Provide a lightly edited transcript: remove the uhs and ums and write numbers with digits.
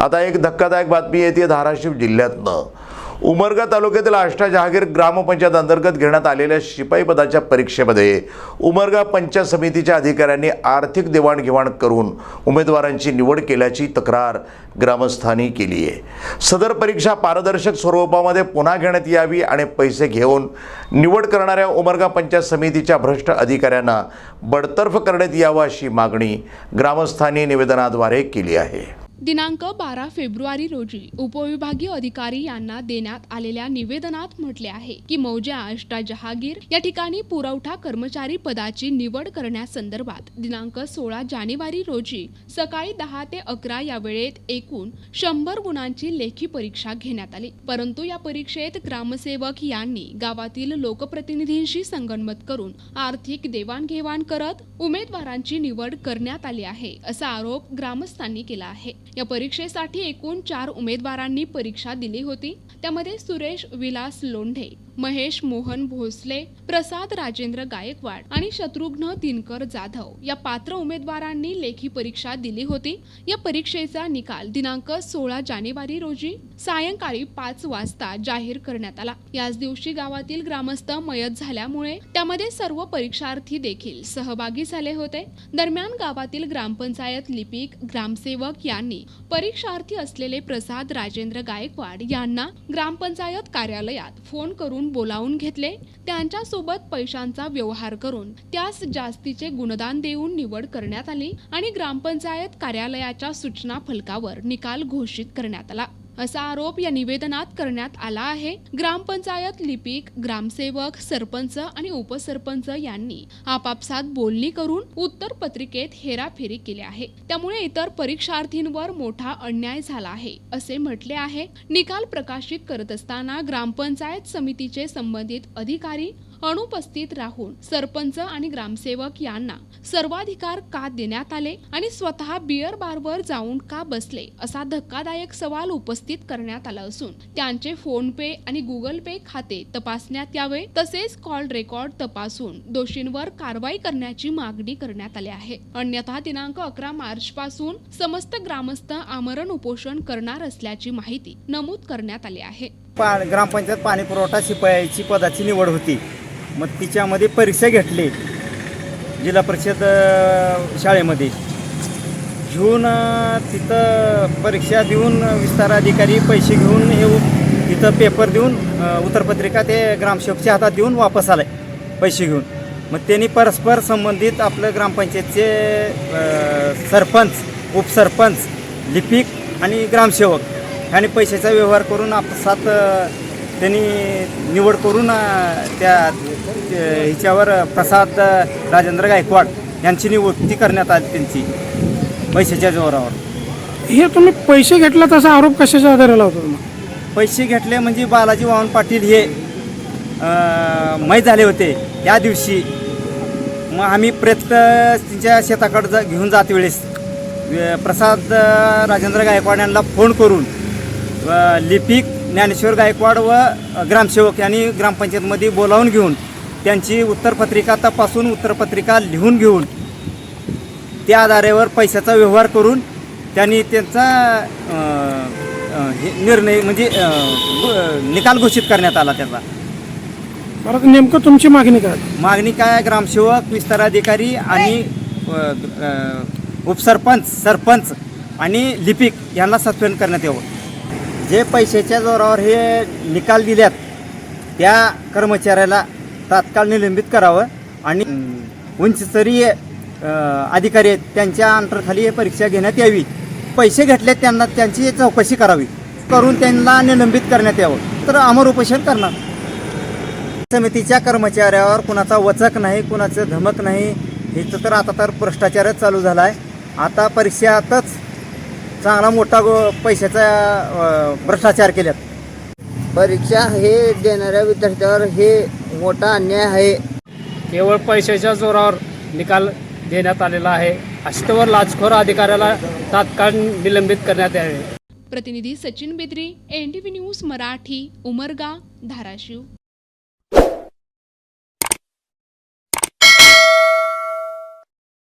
आता एक धक्कादायक बातमी येते धाराशिव जिल्ह्यातनं। उमरगा तालुक्यातील आष्टा जहागीर ग्रामपंचायत अंतर्गत घेण्यात आलेल्या शिपाई पदाच्या परीक्षेमध्ये उमरगा पंचायत समितीच्या अधिकाऱ्यांनी आर्थिक देवाणघेवाण करून उमेदवारांची निवड केल्याची तक्रार ग्रामस्थांनी केली आहे। सदर परीक्षा पारदर्शक स्वरूपामध्ये पुन्हा घेण्यात यावी आणि पैसे घेऊन निवड करणाऱ्या उमरगा पंचायत समितीच्या भ्रष्ट अधिकाऱ्यांना बडतर्फ करण्यात यावं अशी मागणी ग्रामस्थांनी निवेदनाद्वारे केली आहे। दिनांक 12 फेब्रुवारी रोजी उपविभागीय अधिकारी यांना देण्यात आलेल्या निवेदनात म्हटले आहे की मौजा आष्टा जहागीर या ठिकाणी पुरवठा कर्मचारी पदाची निवड करण्यासंदर्भात दिनांक 16 जानेवारी रोजी सकाळी 10 ते 11 या वेळेत एकूण 100 गुणांची लेखी परीक्षा घेण्यात आली। परंतु या परीक्षेत ग्रामसेवक यांनी गावातील लोकप्रतिनिधींशी संगनमत करून आर्थिक देवाणघेवाण करत उमेदवारांची निवड करण्यात आली आहे असा आरोप ग्रामस्थांनी केला आहे। या परीक्षेसाठी एकूण 4 उमेदवारांनी परीक्षा दिली होती। त्यामध्ये सुरेश विलास लोंढे, महेश मोहन भोसले, प्रसाद राजेंद्र गायकवाड आणि शत्रुघ्न दिनकर जाधव या पात्र उमेदवारांनी लेखी परीक्षा दिली होती। या परीक्षेचा निकाल दिनांक 16 जानेवारी रोजी सायंकाळी 5 वाजता जाहीर करण्यात आला। याच दिवशी गावातील ग्रामस्थ मयत झाल्यामुळे त्यामध्ये सर्व परीक्षार्थी देखील सहभागी झाले होते। दरम्यान गावातील ग्रामपंचायत लिपिक ग्रामसेवक यांनी परीक्षार्थी असलेले प्रसाद राजेंद्र गायकवाड यांना ग्रामपंचायत कार्यालयात फोन करून बोलावून घेतले। त्यांच्यासोबत पैशांचा व्यवहार करून त्यास जास्तीचे गुणदान देऊन निवड करण्यात आली आणि ग्रामपंचायत कार्यालयाच्या सूचना फलकावर निकाल घोषित करण्यात आला असा आरोप या निवेदनात करण्यात आला आहे। ग्रामपंचायत लिपिक, ग्रामसेवक, सरपंच आणि उपसरपंच यांनी आपापसात बोलणी करून उत्तर पत्रिकेत हेराफेरी केली आहे। त्यामुळे इतर परीक्षार्थींवर मोठा अन्याय झाला आहे असे म्हटले आहे। निकाल प्रकाशित करत असताना ग्रामपंचायत समितीचे संबंधित अधिकारी अनुपस्थित राहून सरपंच आणि ग्रामसेवक यांना सर्वाधिकार का देण्यात आले आणि स्वतः बियर बारवर जाऊन का बसले असा धक्कादायक सवाल उपस्थित करण्यात आला असून त्यांचे फोन पे आणि गुगल पे खाते तपासण्यात यावे, तसेच कॉल रेकॉर्ड तपासून दोषींवर कारवाई करण्याची मागणी करण्यात आली आहे। अन्यथा दिनांक 11 मार्च पासून समस्त ग्रामस्थ आमरण उपोषण करणार असल्याची माहिती नमूद करण्यात आली आहे। ग्रामपंचायत पाणी पुरवठा शिपायाची पदाची निवड होती। मग तिच्यामध्ये परीक्षा घेतली जिल्हा परिषद शाळेमध्ये घेऊन तिथं परीक्षा देऊन विस्तार अधिकारी पैसे घेऊन हे तिथं पेपर देऊन उत्तरपत्रिका ते ग्रामसेवकच्या हातात देऊन वापस आलाय पैसे घेऊन। मग त्यांनी परस्पर संबंधित आपलं ग्रामपंचायतचे सरपंच, उपसरपंच, लिपिक आणि ग्रामसेवक यांनी पैशाचा व्यवहार करून आपसात त्यांनी निवड करून त्या हिच्यावर प्रसाद राजेंद्र गायकवाड यांची नियुक्ती करण्यात आली त्यांची पैशाच्या जोरावर। हे तुम्ही पैसे घेतला तसा आरोप कशाच्या आधाराला होता? पैसे घेतले म्हणजे बालाजी वाहन पाटील हे मैत झाले होते या दिवशी। मग आम्ही त्यांच्या शेताकडे घेऊन जात वेळेस प्रसाद राजेंद्र गायकवाड यांना फोन करून लिपिक ज्ञानेश्वर गायकवाड व ग्रामसेवक यांनी ग्रामपंचायतमध्ये बोलावून घेऊन त्यांची उत्तरपत्रिका तपासून उत्तरपत्रिका लिहून घेऊन त्या आधारावर पैशाचा व्यवहार करून त्यांनी त्यांचा निर्णय म्हणजे निकाल घोषित करण्यात आला त्याचा। बरं, नेमकं तुमची मागणी काय? मागणी काय? ग्रामसेवक, विस्तार अधिकारी आणि उपसरपंच, सरपंच आणि लिपिक यांना सस्पेंड करण्यात यावं। जे पैशाच्या जोरावर हे निकाल दिल्यात त्या कर्मचाऱ्याला तात्काळ निलंबित करावं आणि उच्चस्तरीय अधिकारी आहेत त्यांच्या अंतर्खाली हे परीक्षा घेण्यात यावी। पैसे घेतले त्यांना त्यांची चौकशी करावी करून त्यांना निलंबित करण्यात यावं, तर आमरण उपोषण करणार। समितीच्या कर्मचाऱ्यावर कुणाचा वचक नाही, कुणाचं धमक नाही। हिचं तर आता तर भ्रष्टाचारच चालू झाला आहे। आता परीक्षातच चांगला मोठा पैशाचा भ्रष्टाचार केल्यात। परीक्षा हे देणाऱ्या विद्यार्थ्यावर हे मोठा अन्याय आहे। केवळ पैशाच्या जोरावर निकाल देण्यात आलेला आहे। अशावर लाचखोर अधिकाऱ्याला तात्काळ निलंबित करण्यात यावे। प्रतिनिधी सचिन बेद्री, NTV न्यूज मराठी, उमरगा, धाराशिव।